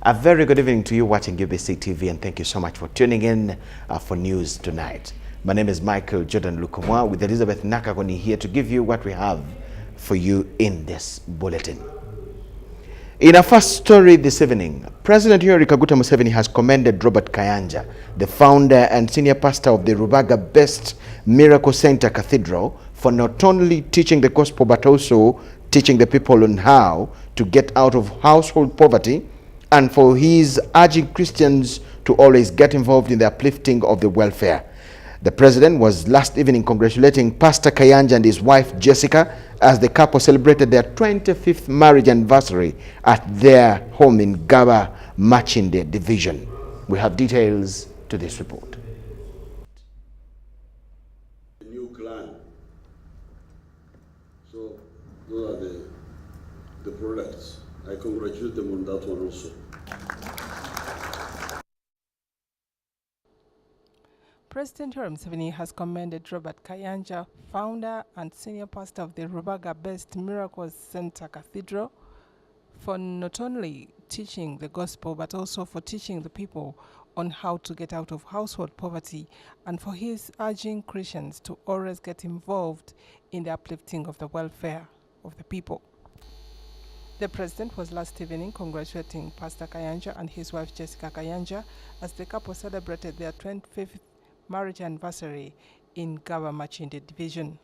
A very good evening to you watching UBC TV, and thank you so much for tuning in for news tonight. My name is Michael Jordan Lukumwa with Elizabeth Nakagoni here to give you what we have for you in this bulletin. In our first story this evening, President Yoweri Kaguta Museveni has commended Robert Kayanja, the founder and senior pastor of the Rubaga Best Miracle Center Cathedral, for not only teaching the gospel but also teaching the people on how to get out of household poverty, and for his urging Christians to always get involved in the uplifting of the welfare. The president was last evening congratulating Pastor Kayanja and his wife Jessica as the couple celebrated their 25th marriage anniversary at their home in Gaba, Machinde Division. We have details to this report. A new clan. So those are the products. I congratulate them on that one also. President Yoweri Museveni has commended Robert Kayanja, founder and senior pastor of the Rubaga Best Miracles Center Cathedral, for not only teaching the gospel but also for teaching the people on how to get out of household poverty, and for his urging Christians to always get involved in the uplifting of the welfare of the people. The president was last evening congratulating Pastor Kayanja and his wife Jessica Kayanja as the couple celebrated their 25th marriage anniversary in Gaba Machinde Division.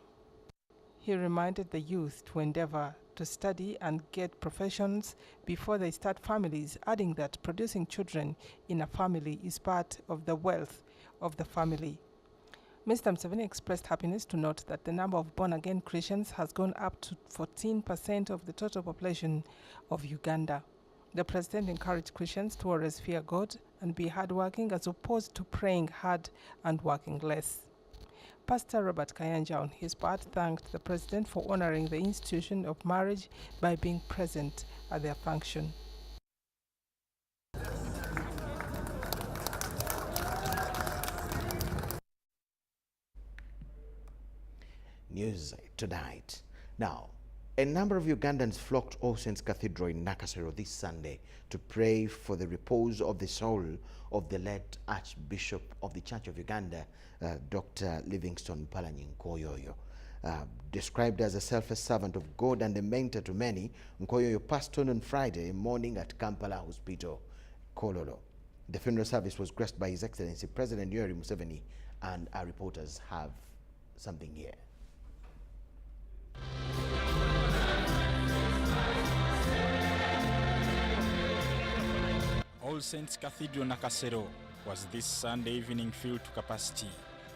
He reminded the youth to endeavor to study and get professions before they start families, adding that producing children in a family is part of the wealth of the family. Mr. Museveni expressed happiness to note that the number of born-again Christians has gone up to 14% of the total population of Uganda. The president encouraged Christians to always fear God and be hardworking as opposed to praying hard and working less. Pastor Robert Kayanja, on his part, thanked the president for honoring the institution of marriage by being present at their function. News tonight. Now, a number of Ugandans flocked All Saints Cathedral in Nakasero this Sunday to pray for the repose of the soul of the late Archbishop of the Church of Uganda, Dr. Livingstone Mpalanyi Nkoyoyo. Described as a selfless servant of God and a mentor to many, Nkoyoyo passed on Friday morning at Kampala Hospital, Kololo. The funeral service was graced by His Excellency President Yoweri Museveni, and our reporters have something here. All Saints Cathedral Nakasero was this Sunday evening filled to capacity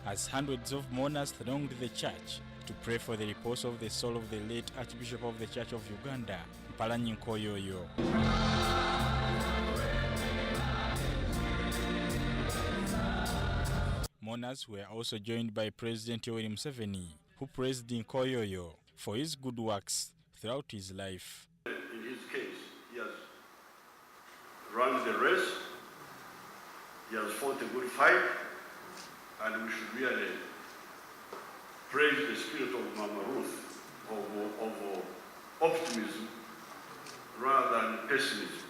as hundreds of mourners thronged the church to pray for the repose of the soul of the late Archbishop of the Church of Uganda, Mpalanyi Nkoyoyo. Mourners were also joined by President Yoweri Museveni, who praised Nkoyoyo for his good works throughout his life. In his case, he has run the race, he has fought a good fight, and we should really praise the spirit of Mama Ruth, of optimism rather than pessimism.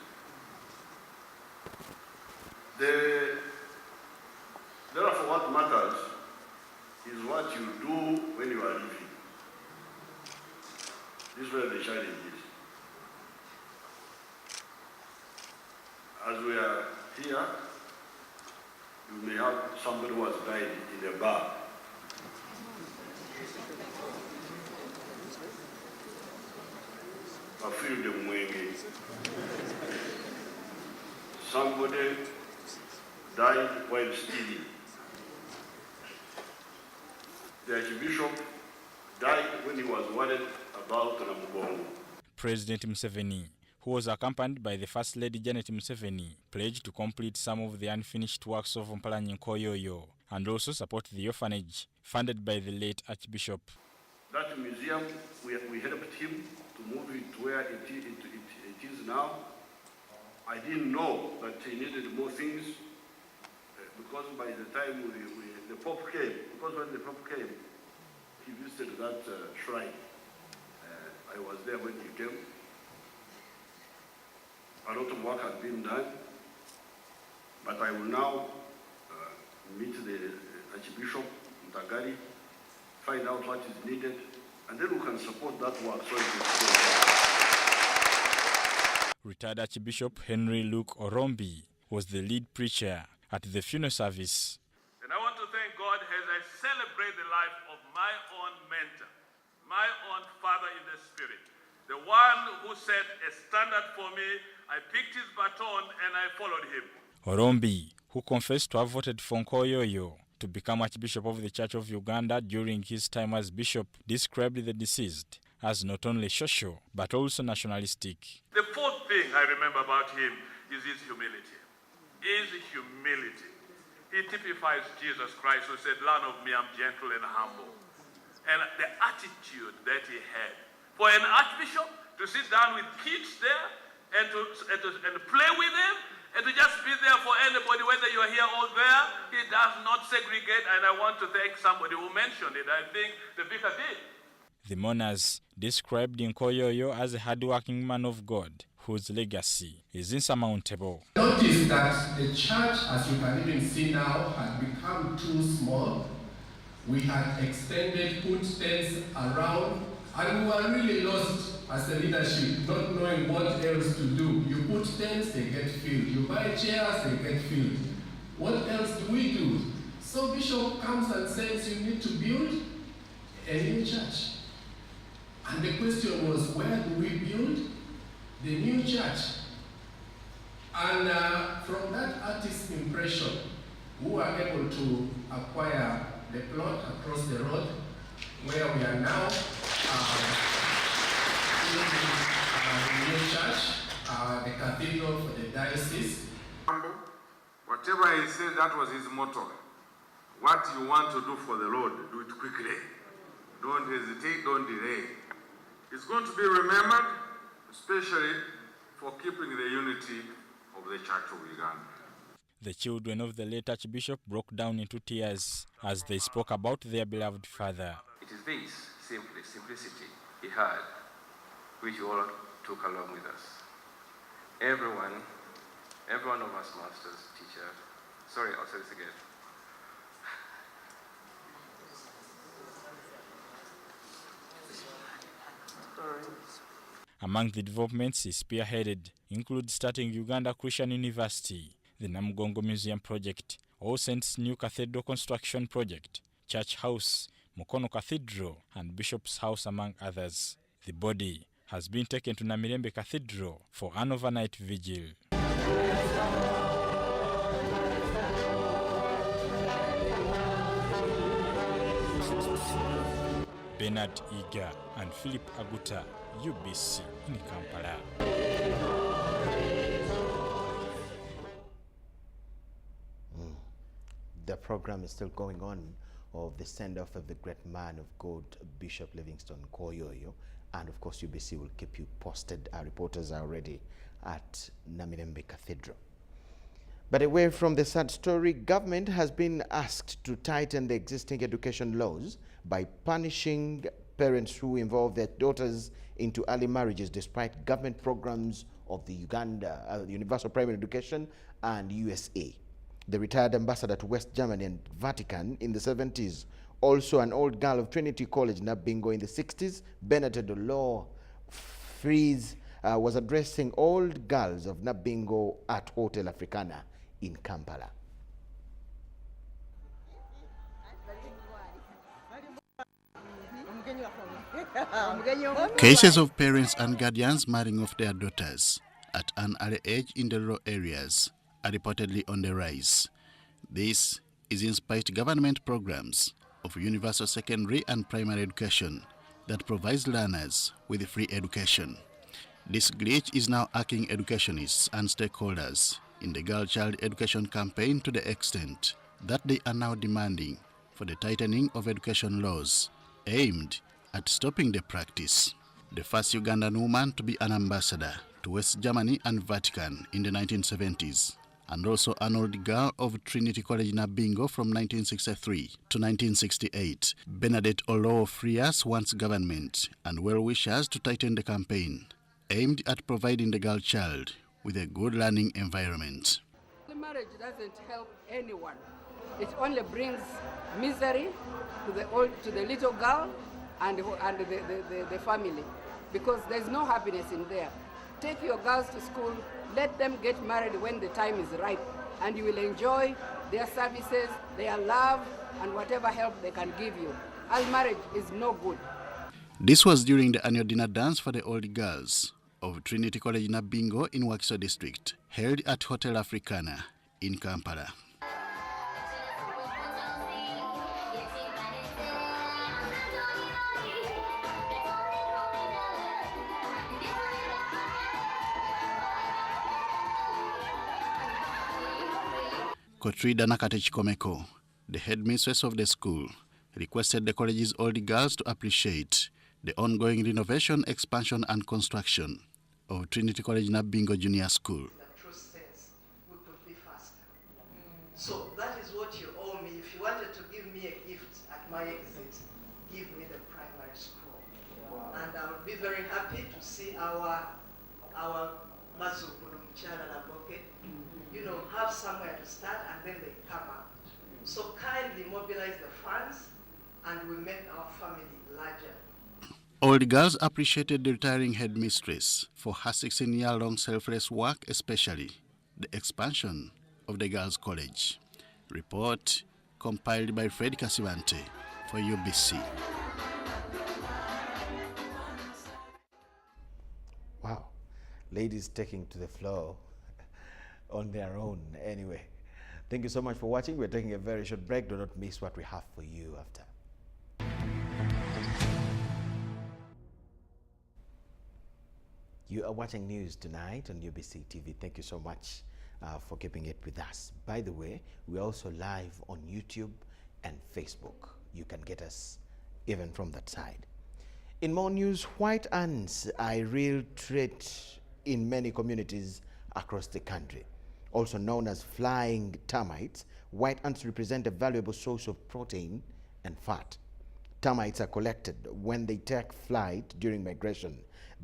Therefore, what matters is what you do when you are living. This is where the challenge is. As we are here, you may have somebody who has died in a bar. I feel the mwenge. Somebody died while stealing. The Archbishop died when he was worried about Namugongo. President Museveni, who was accompanied by the First Lady Janet Museveni, pledged to complete some of the unfinished works of Mpalanyi Nkoyoyo and also support the orphanage funded by the late Archbishop. That museum, we helped him to move it to where it is now. I didn't know that he needed more things because by the time the Pope came, because when the Pope came, he visited that shrine. I was there when he came. A lot of work has been done, but I will now meet the Archbishop Mtagari, find out what is needed, and then we can support that work. So Retired Archbishop Henry Luke Orombi was the lead preacher at the funeral service. And I want to thank God as I celebrate the life of my own mentor, my own father in the spirit, the one who set a standard for me. I picked his baton and I followed him. Orombi, who confessed to have voted for Nkoyoyo to become Archbishop of the Church of Uganda during his time as bishop, described the deceased as not only social but also nationalistic. The fourth thing I remember about him is his humility. He typifies Jesus Christ, who said, "Learn of me, I'm gentle and humble." And the attitude that he had. For an archbishop to sit down with kids there and to play with them, and to just be there for anybody, whether you are here or there, he does not segregate. And I want to thank somebody who mentioned it. I think the vicar did. The mourners described Nkoyoyo as a hard-working man of God whose legacy is insurmountable. Notice that the church, as you can even see now, had become too small. We had extended, put tents around, and we were really lost as a leadership, not knowing what else to do. You put tents, they get filled. You buy chairs, they get filled. What else do we do? So Bishop comes and says, you need to build a new church. And the question was, where do we build the new church? And from that artist's impression, we were able to acquire the plot across the road where we are now in the new church, the cathedral for the diocese. Whatever he said, that was his motto. What you want to do for the Lord, do it quickly. Don't hesitate, don't delay. It's going to be remembered, especially for keeping the unity of the Church of Uganda. The children of the late Archbishop broke down into tears as they spoke about their beloved father. It is this simplicity he had, which we all took along with us. Every one of us, masters, teachers. Sorry, I'll say this again. Among the developments he spearheaded include starting Uganda Christian University, the Namugongo Museum Project, All Saints New Cathedral Construction Project, Church House, Mukono Cathedral, and Bishop's House, among others. The body has been taken to Namirembe Cathedral for an overnight vigil. Bernard Iga and Philip Aguta, UBC in Kampala. The program is still going on of the send-off of the great man of God, Bishop Livingstone Nkoyoyo, and of course UBC will keep you posted. Our reporters are already at Namirembe Cathedral. But away from the sad story, government has been asked to tighten the existing education laws by punishing parents who involve their daughters into early marriages despite government programs of the Uganda, Universal Primary Education and USA. The retired ambassador to West Germany and Vatican in the 70s, also an old girl of Trinity College, Nabingo, in the 60s, Benedict Law Freeze, was addressing old girls of Nabingo at Hotel Africana in Kampala. Cases of parents and guardians marrying off their daughters at an early age in the rural areas are reportedly on the rise. This is in spite government programs of universal secondary and primary education that provides learners with free education. This glitch is now irking educationists and stakeholders in the girl child education campaign to the extent that they are now demanding for the tightening of education laws aimed at stopping the practice. The first Ugandan woman to be an ambassador to West Germany and Vatican in the 1970s, and also an old girl of Trinity College Nabingo from 1963 to 1968, Bernadette Olowo Frias wants government and well-wishers to tighten the campaign aimed at providing the girl child with a good learning environment. Marriage doesn't help anyone. It only brings misery to the little girl and the family, because there's no happiness in there. Take your girls to school, let them get married when the time is right, and you will enjoy their services, their love, and whatever help they can give you. As marriage is no good. This was during the annual dinner dance for the old girls of Trinity College Nabingo in Wakiso District, held at Hotel Africana in Kampala. Kotrida Nakate Chikomeko, the headmistress of the school, requested the college's old girls to appreciate the ongoing renovation, expansion and construction of Trinity College Nabingo Junior School. In the true sense, we could be faster. So that is what you owe me. If you wanted to give me a gift at my exit, give me the primary school. Wow. And I would be very happy to see our Mazukuru Mchala Naboke, you know, have somewhere to start and then they come up. So kindly mobilize the funds and we make our family larger. All the girls appreciated the retiring headmistress for her 16-year-long selfless work, especially the expansion of the girls' college. Report compiled by Fred Kasivante for UBC. Wow, ladies taking to the floor on their own. Anyway, thank you so much for watching. We're taking a very short break. Do not miss what we have for you after. You are watching News Tonight on UBC TV. Thank you so much for keeping it with us. By the way, we're also live on YouTube and Facebook. You can get us even from that side. In more news, white ants are a real threat in many communities across the country. Also known as flying termites, white ants represent a valuable source of protein and fat. Termites are collected when they take flight during migration.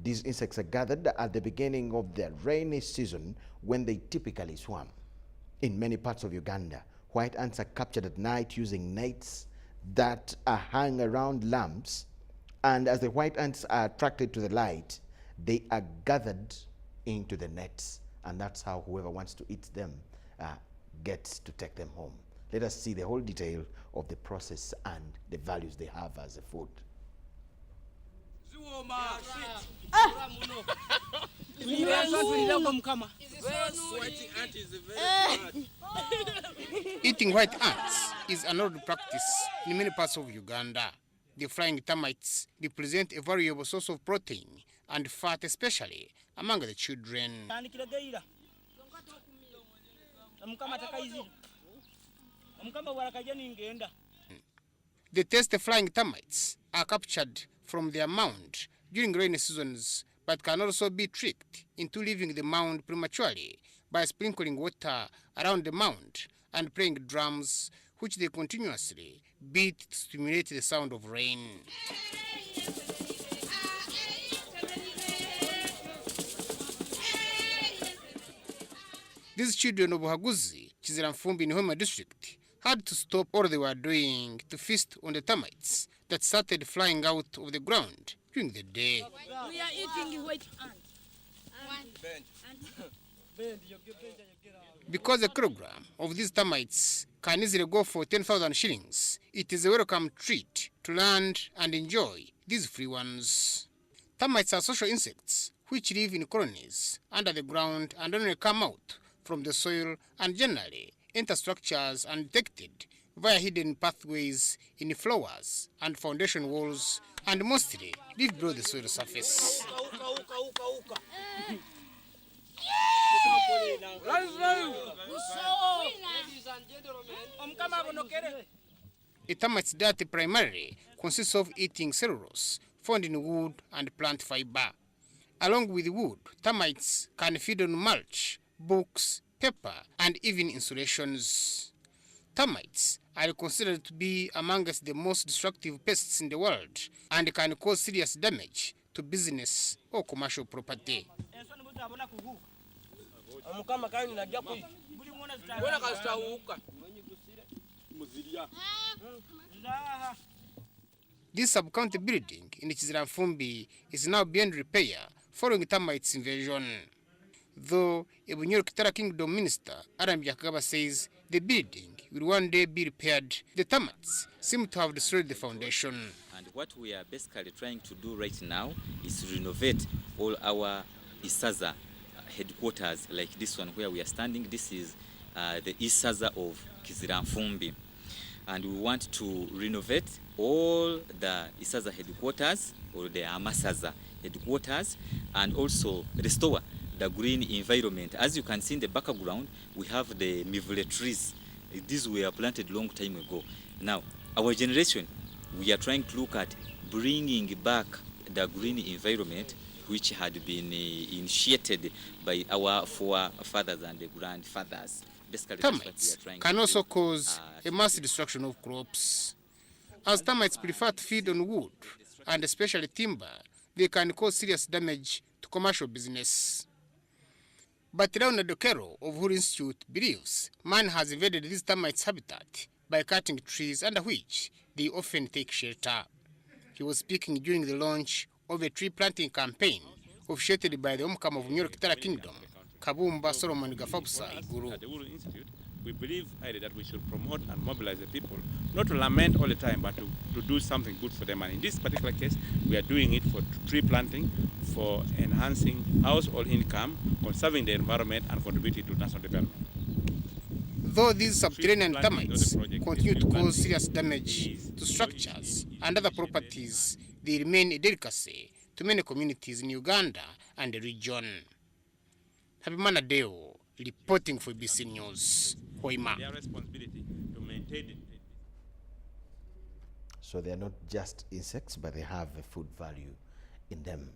These insects are gathered at the beginning of the rainy season when they typically swarm. In many parts of Uganda, white ants are captured at night using nets that are hung around lamps, and as the white ants are attracted to the light, they are gathered into the nets, and that's how whoever wants to eat them gets to take them home. Let us see the whole detail of the process and the values they have as a food. Eating white ants is an old practice in many parts of Uganda. The flying termites represent a valuable source of protein and fat, especially among the children. The tasty flying termites are captured from their mound during rainy seasons, but can also be tricked into leaving the mound prematurely by sprinkling water around the mound and playing drums, which they continuously beat to stimulate the sound of rain. These children of Haguzi, Chiziramfumbi in Homa district, had to stop all they were doing to feast on the termites that started flying out of the ground during the day. We are eating white ants. Because a kilogram of these termites can easily go for 10,000 shillings, it is a welcome treat to land and enjoy these free ones. Termites are social insects which live in colonies under the ground and only come out from the soil and generally enter structures undetected via hidden pathways in flowers and foundation walls, and mostly live below the soil surface. A termite's diet primarily consists of eating cellulose found in wood and plant fiber. Along with wood, termites can feed on mulch, books, paper, and even insulations. Termites are considered to be amongst the most destructive pests in the world and can cause serious damage to business or commercial property. This sub-county building in Kiziranfumbi is now beyond repair following termites invasion. Though a Bunyoro Kitara Kingdom Minister, Adam Yakaba, says the building will one day be repaired, the termites seem to have destroyed the foundation. And what we are basically trying to do right now is to renovate all our Isaza headquarters, like this one where we are standing. This is the Isaza of Kiziranfumbi. And we want to renovate all the Isaza headquarters, or the Amasaza headquarters, and also restore the green environment. As you can see in the background, we have the mivule trees. These were planted long time ago. Now, our generation, we are trying to look at bringing back the green environment which had been initiated by our forefathers and the grandfathers. Termites can also cause a mass destruction of crops. As termites prefer to feed on wood, and especially timber, they can cause serious damage to commercial business. But Leonard Dokero of Huru Institute believes man has invaded these termites' habitat by cutting trees under which they often take shelter. He was speaking during the launch of a tree planting campaign officiated by the Omukama of Bunyoro Kitara Kingdom, Kabumba Solomon Gafabusa Iguru. At the Huru Institute, we believe highly that we should promote and mobilize the people, not to lament all the time, but to do something good for them. And in this particular case, we are doing it for tree planting, for enhancing household income, conserving the environment, and contributing to national development. Though these subterranean termites continue to cause serious damage to structures and other properties, they remain a delicacy to many communities in Uganda and the region. Habimana Deo, reporting for BC News, Hoima. Their responsibility to maintain it. So they are not just insects, but they have a food value in them.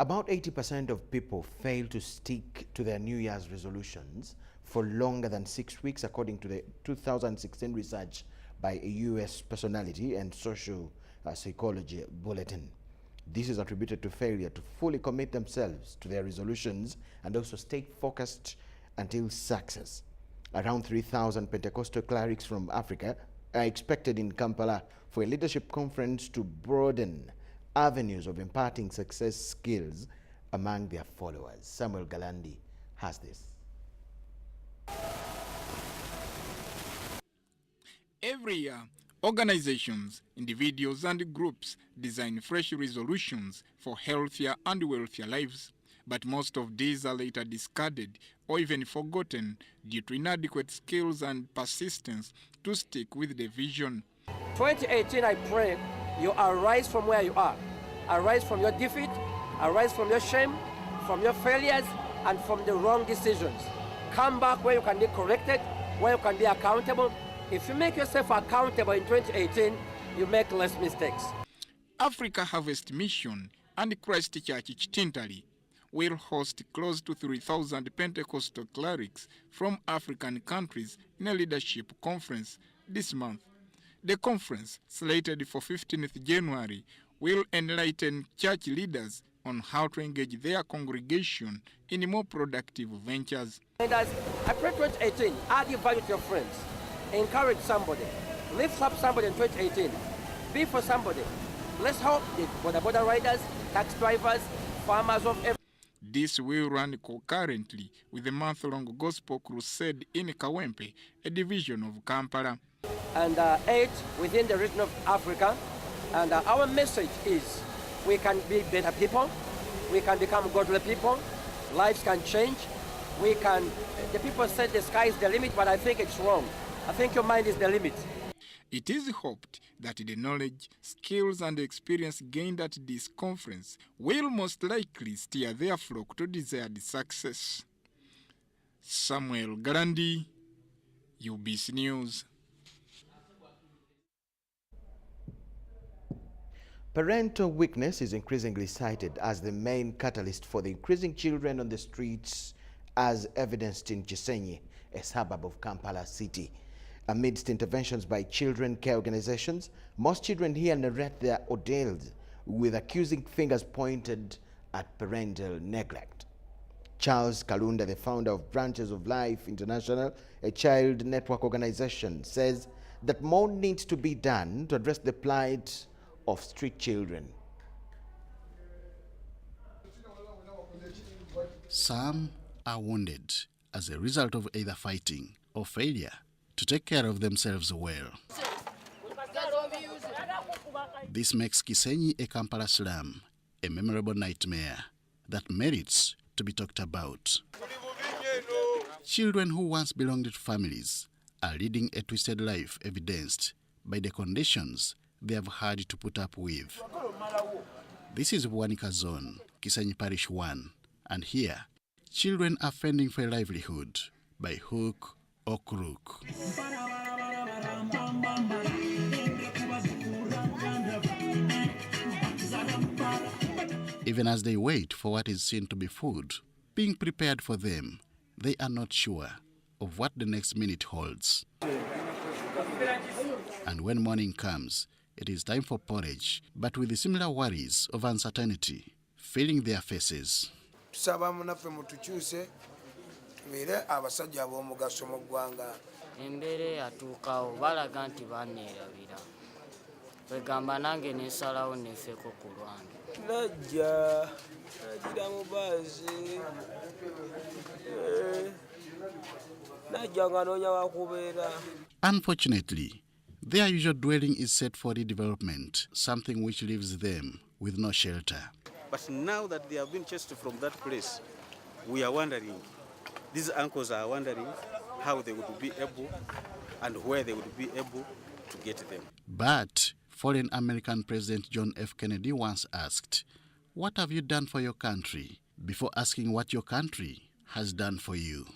About 80% of people fail to stick to their New Year's resolutions for longer than 6 weeks, according to the 2016 research by a U.S. personality and social psychology bulletin. This is attributed to failure to fully commit themselves to their resolutions and also stay focused until success. Around 3,000 Pentecostal clerics from Africa are expected in Kampala for a leadership conference to broaden avenues of imparting success skills among their followers. Samuel Galandi has this. Every year, organizations, individuals, and groups design fresh resolutions for healthier and wealthier lives, but most of these are later discarded or even forgotten due to inadequate skills and persistence to stick with the vision. 2018, I pray you arise from where you are. Arise from your defeat, arise from your shame, from your failures, and from the wrong decisions. Come back where you can be corrected, where you can be accountable. If you make yourself accountable in 2018, you make less mistakes. Africa Harvest Mission and Christ Church Chitintali will host close to 3,000 Pentecostal clerics from African countries in a leadership conference this month. The conference, slated for 15th January, will enlighten church leaders on how to engage their congregation in more productive ventures. And as I pray 2018, add your value to your friends. Encourage somebody. Lift up somebody in 2018. Be for somebody. Let's help the border riders, taxi drivers, farmers of every. This will run concurrently with the month-long gospel crusade in Kawempe, a division of Kampala. And 8 within the region of Africa. And our message is we can be better people. We can become godly people. Lives can change. We can, the people said the sky is the limit, but I think it's wrong. I think your mind is the limit. It is hoped that the knowledge, skills, and experience gained at this conference will most likely steer their flock to desired success. Samuel Garandi, UBC News. Parental weakness is increasingly cited as the main catalyst for the increasing children on the streets, as evidenced in Chisenyi, a suburb of Kampala City. Amidst interventions by children care organizations, most children here narrate their ordeals with accusing fingers pointed at parental neglect. Charles Kalunda, the founder of Branches of Life International, a child network organization, says that more needs to be done to address the plight of street children. Some are wounded as a result of either fighting or failure to take care of themselves well. This makes Kisenyi, a Kampala slum, a memorable nightmare that merits to be talked about. Children who once belonged to families are leading a twisted life, evidenced by the conditions they have had to put up with. This is Buwanika Zone, Kisenyi Parish 1, and here, children are fending for a livelihood by hook or crook. Even as they wait for what is seen to be food being prepared for them, they are not sure of what the next minute holds. And when morning comes, it is time for porridge, but with the similar worries of uncertainty filling their faces. Embere yatuukawo balaga nti banneerabira wegamba nange nesalawo nefeko ku lwange nagira mu baazi najja nga noonya wakubeera. Unfortunately, their usual dwelling is set for redevelopment, something which leaves them with no shelter. But now that they have been chased from that place, we are wondering, these uncles are wondering how they would be able and where they would be able to get them. But fallen American President John F. Kennedy once asked, "What have you done for your country?" before asking what your country has done for you.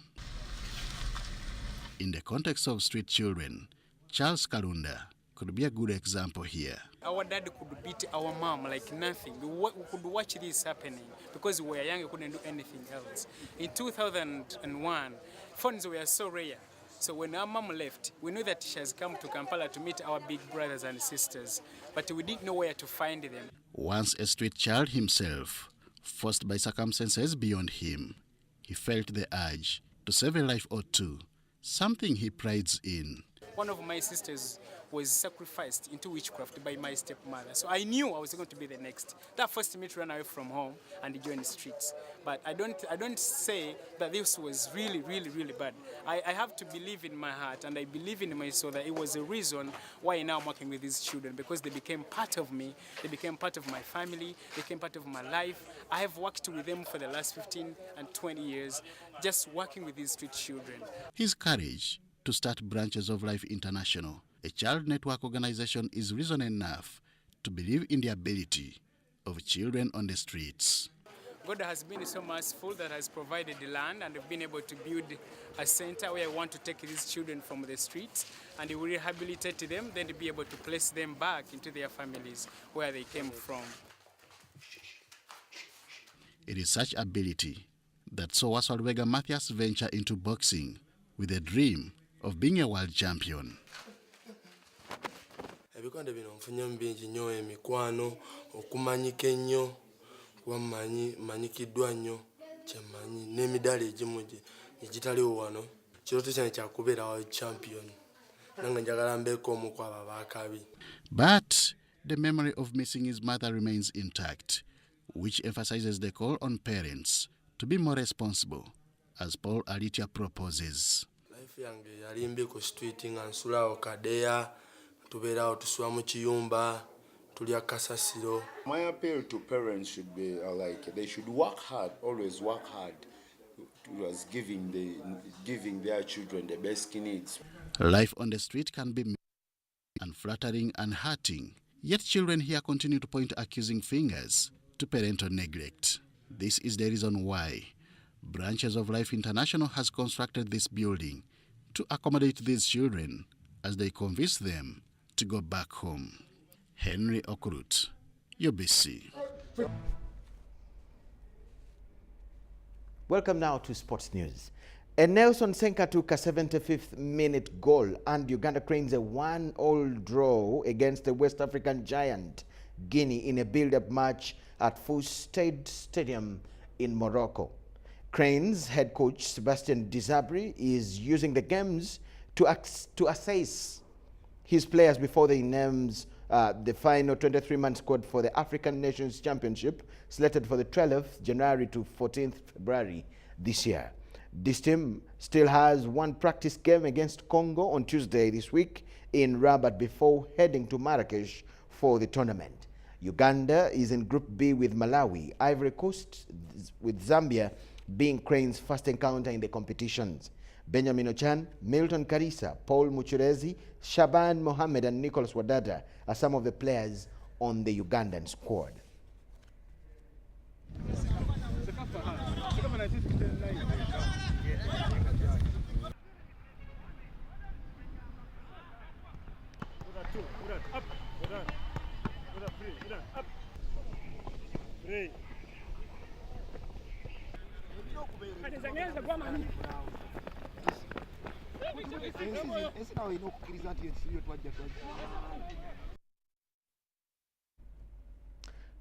In the context of street children, Charles Kalunda could be a good example here. Our dad could beat our mom like nothing. We could watch this happening because we were young, we couldn't do anything else. In 2001, phones were so rare. So when our mom left, we knew that she has come to Kampala to meet our big brothers and sisters, but we didn't know where to find them. Once a street child himself, forced by circumstances beyond him, he felt the urge to save a life or two, something he prides in. One of my sisters was sacrificed into witchcraft by my stepmother. So I knew I was going to be the next. That forced me to run away from home and join the streets. But I don't say that this was really, really, really bad. I have to believe in my heart and I believe in my soul that it was a reason why now I'm working with these children, because they became part of me, they became part of my family, they became part of my life. I have worked with them for the last 15 and 20 years, just working with these street children. His courage to start Branches of Life International, a child network organization, is reason enough to believe in the ability of children on the streets. God has been so merciful that has provided the land, and we've been able to build a center where I want to take these children from the streets and we rehabilitate them, then to be able to place them back into their families where they came from. It is such ability that saw Swalwega Matthias venture into boxing with a dream of being a world champion. Ebikonde bino nfunye bingi nnyo emikwano okumanyika ennyo kuba mmanyikiddwa nnyo kyemmanyi n'emidaala egimu egitaliwo wano kirooto kyange kyakubeera world champion nange njagala mbeeko omu ku abo abaakabi. But the memory of missing his mother remains intact, which emphasizes the call on parents to be more responsible, as Paul Alitia proposes. Life yange yali mbi ku street nga nsulawo kadeya tubeerawo tusula mu kiyumba tulya kasasiro. My appeal to parents should be like they should work hard, always work hard towards giving their children the basic needs. Life on the street can be unflattering and hurting, yet children here continue to point accusing fingers to parental neglect. This is the reason why Branches of Life International has constructed this building to accommodate these children as they convince them to go back home. Henry Okurut, UBC. Welcome now to sports news. A Nelson Senka took a 75th minute goal and Uganda Cranes a 1-1 draw against the West African giant Guinea in a build-up match at Fustaid Stadium in Morocco. Cranes head coach Sebastian Disabri is using the games to assess his players before he names the final 23-man squad for the African Nations Championship, slated for the 12th January to 14th February this year. This team still has one practice game against Congo on Tuesday this week in Rabat before heading to Marrakesh for the tournament. Uganda is in Group B with Malawi, Ivory Coast with Zambia being Crane's first encounter in the competitions. Benjamin Ochan, Milton Karisa, Paul Muchurezi, Shaban Mohammed and Nicholas Wadada are some of the players on the Ugandan squad.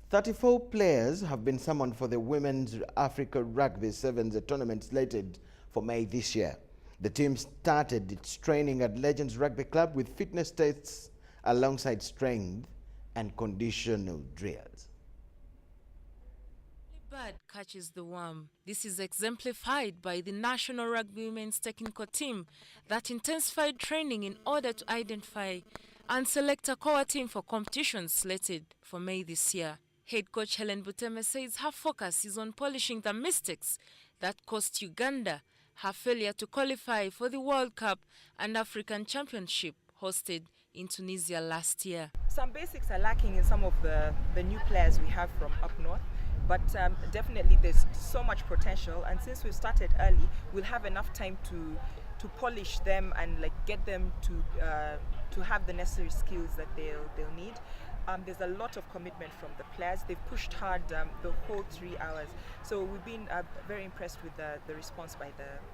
"34 players have been summoned for the Women's Africa Rugby Sevens tournament slated for May this year. The team started its training at Legends Rugby Club with fitness tests alongside strength and conditional drills. Bird catches the worm. This is exemplified by the National Rugby Women's Technical Team that intensified training in order to identify and select a core team for competitions slated for May this year. Head coach Helen Buteme says her focus is on polishing the mistakes that cost Uganda her failure to qualify for the World Cup and African Championship hosted in Tunisia last year. Some basics are lacking in some of the new players we have from up north. But definitely there's so much potential, and since we've started early, we'll have enough time to polish them and get them to have the necessary skills that they'll need. There's a lot of commitment from the players. They've pushed hard the whole 3 hours, so we've been very impressed with the response by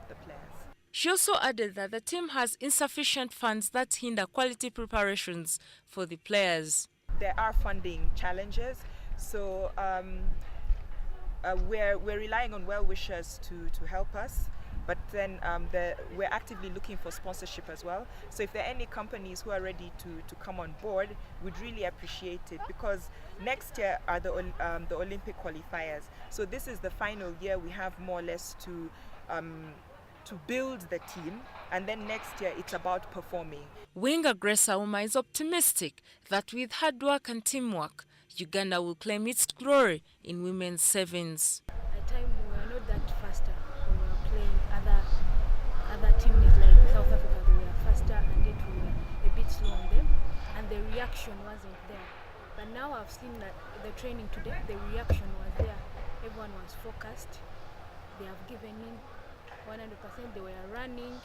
the players. She also added that the team has insufficient funds that hinder quality preparations for the players. There are funding challenges, so we're relying on well-wishers to help us, but then we're actively looking for sponsorship as well. So if there are any companies who are ready to come on board, we'd really appreciate it, because next year are the Olympic qualifiers. So this is the final year we have more or less to build the team, and then next year it's about performing. Winger Grace Auma is optimistic that with hard work and teamwork, Uganda will claim its glory in women's sevens. At time we were not that faster when we were playing other teams like South Africa. They were faster and yet we were a bit slow on them, and the reaction wasn't there. But now I've seen that the training today, the reaction was there. Everyone was focused. They have given in 100%. They were running,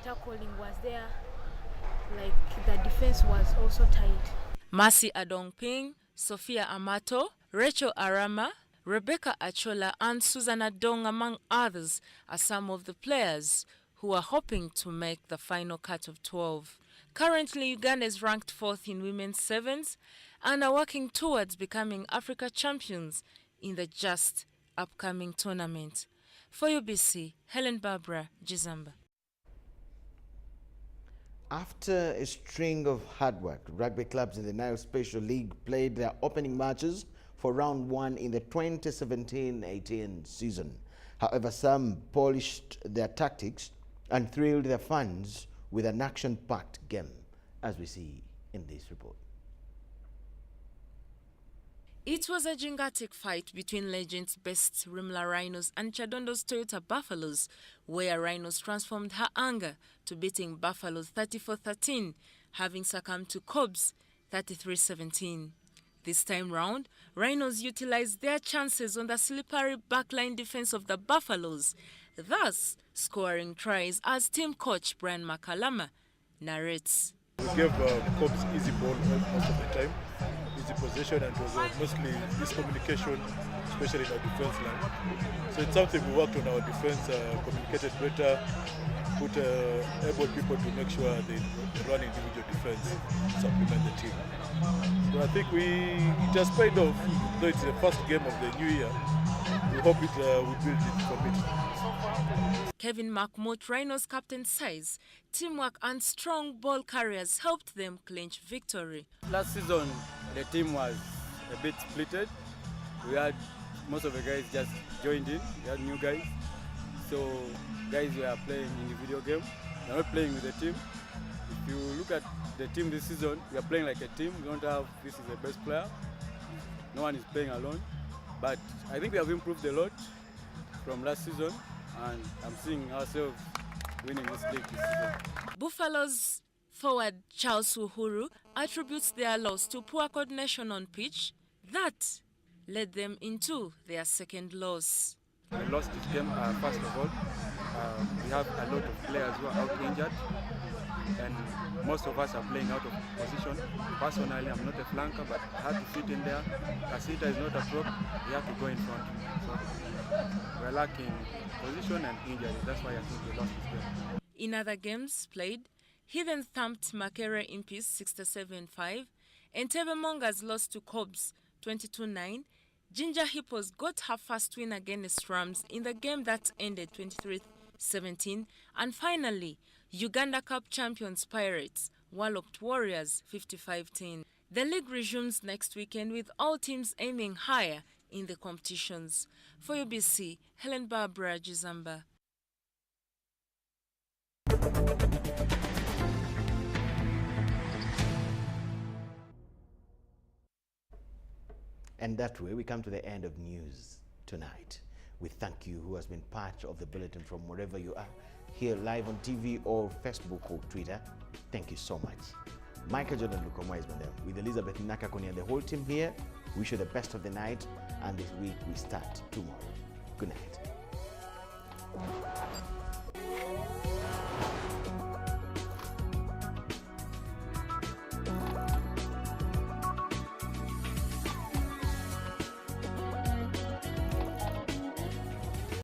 tackling was there. Like the defense was also tight. Mercy Adongping, Sophia Amato, Rachel Arama, Rebecca Achola and Susanna Dong, among others, are some of the players who are hoping to make the final cut of 12. Currently, Uganda is ranked 4th in women's sevens and are working towards becoming Africa champions in the just upcoming tournament. For UBC, Helen Barbara, Jizamba. After a string of hard work, rugby clubs in the Nile Special League played their opening matches for round 1 in the 2017-18 season. However, some polished their tactics and thrilled their fans with an action-packed game, as we see in this report. It was a gingatic fight between Legends' best Rimla Rhinos and Chadondo's Toyota Buffaloes, where Rhinos transformed her anger to beating Buffaloes 34-13, having succumbed to Cobs 33-17. This time round, Rhinos utilized their chances on the slippery backline defense of the Buffaloes, thus scoring tries, as team coach Brian Makalama narrates. We gave Cobs easy ball most of the time, easy possession, and it was mostly miscommunication, especially in our defense line. So it's something we worked on our defense, communicated better, put able people to make sure they run individual defense, supplement the team. So I think it has paid off, though it's the first game of the new year. We hope it will build it from it. Kevin McMoat Rhinos captain says teamwork and strong ball carriers helped them clinch victory. Last season, the team was a bit splitted. We had most of the guys just joined in. We had new guys. So guys were playing individual game. They're not playing with the team. If you look at the team this season, we are playing like a team. We don't have this is the best player. No one is playing alone. But I think we have improved a lot from last season, and I'm seeing ourselves winning this league this season. Buffalo's forward Charles Uhuru attributes their loss to poor coordination on pitch. That led them into their second loss. We lost this game, first of all. We have a lot of players who are out injured, and most of us are playing out of position. Personally, I'm not a flanker, but I had to fit in there. Casita is not a prop, we have to go in front. So we're lacking position and injuries. That's why I think we lost this game. In other games played, Heathen thumped Makere Impis 67-5, Entebbe Mongers lost to Cobbs 22-9. Ginger Hippos got her first win against Rams in the game that ended 23-17. And finally, Uganda Cup champions Pirates walloped Warriors 55-10. The league resumes next weekend with all teams aiming higher in the competitions. For UBC, Helen Barbara Jizamba. And that way, we come to the end of news tonight. We thank you who has been part of the Bulletin from wherever you are, here live on TV or Facebook or Twitter. Thank you so much. Michael Jordan Lukomwa is my name. With Elizabeth Nakakoni and the whole team here, wish you the best of the night, and this week we start tomorrow. Good night.